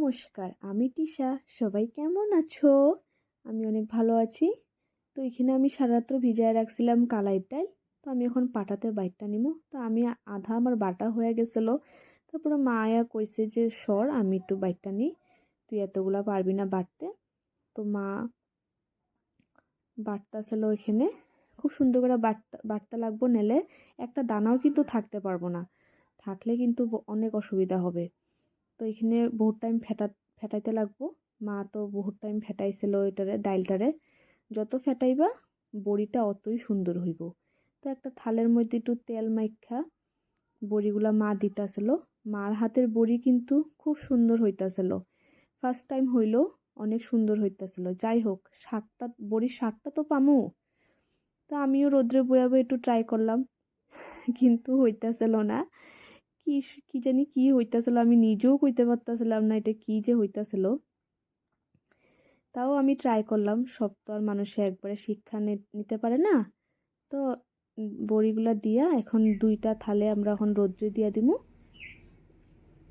নমস্কার, আমি তিশা। সবাই কেমন আছো? আমি অনেক ভালো আছি। তো এখানে আমি সারা রাত্র ভিজায় রাখছিলাম কালাইর ডাল। তো আমি এখন পাটাতে বাইটটা নিব। তো আমি আধা আমার বাটা হয়ে গেছিলো। তারপরে মা আয়া কইছে যে সর আমি একটু বাইটটা নিই, তুই এতগুলা পারবি না বাটতে। তো মা বাটতাছিল ওইখানে। খুব সুন্দর করে বাটতে লাগবো, নেলে একটা দানাও কিন্তু থাকতে পারবো না, থাকলে কিন্তু অনেক অসুবিধা হবে। তো এখানে বহুত টাইম ফেটাইতে লাগবো। মা তো বহুত টাইম ফেটাইছিল এটারে, ডাইলটারে। যত ফেটাইবা বড়িটা অতই সুন্দর হইব। তো একটা থালের মধ্যে একটু তেল মাইখা বড়িগুলা মা দিতাছিল। মার হাতের বড়ি কিন্তু খুব সুন্দর হইতাছিল। ফার্স্ট টাইম হইলো, অনেক সুন্দর হইতাছিল। যাই হোক, বড়ির স্বাদটা তো পামু। তো আমিও রোদ্রে বয়াবে একটু ট্রাই করলাম, কিন্তু হইতাছিল না। কি কি জানি কি হইতাছিল, আমি নিজেও কইতে পারতাছিলাম না এটা কি যে হইতাছিল। তাও আমি ট্রাই করলাম। সব তো আর মানুষে একবারে শিক্ষা নিতে পারে না। তো বড়িগুলা দিয়া এখন দুইটা থালে আমরা এখন রোদ্রে দিয়া দিমু।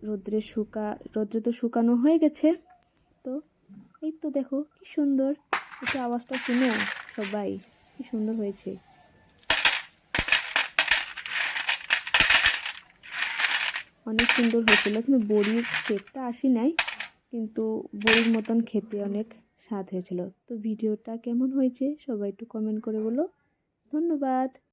রোদ্রে তো শুকানো হয়ে গেছে। তো এই তো দেখো কি সুন্দর, একটু আওয়াজটা শুনে সবাই, কি সুন্দর হয়েছে। অনেক সুন্দর হয়েছিল, কিন্তু বড়ির শেপটা আসি নাই, কিন্তু বড়ির মতন খেতে অনেক স্বাদ হয়েছিল। তো ভিডিওটা কেমন হয়েছে সবাই একটু কমেন্ট করে বলো। ধন্যবাদ।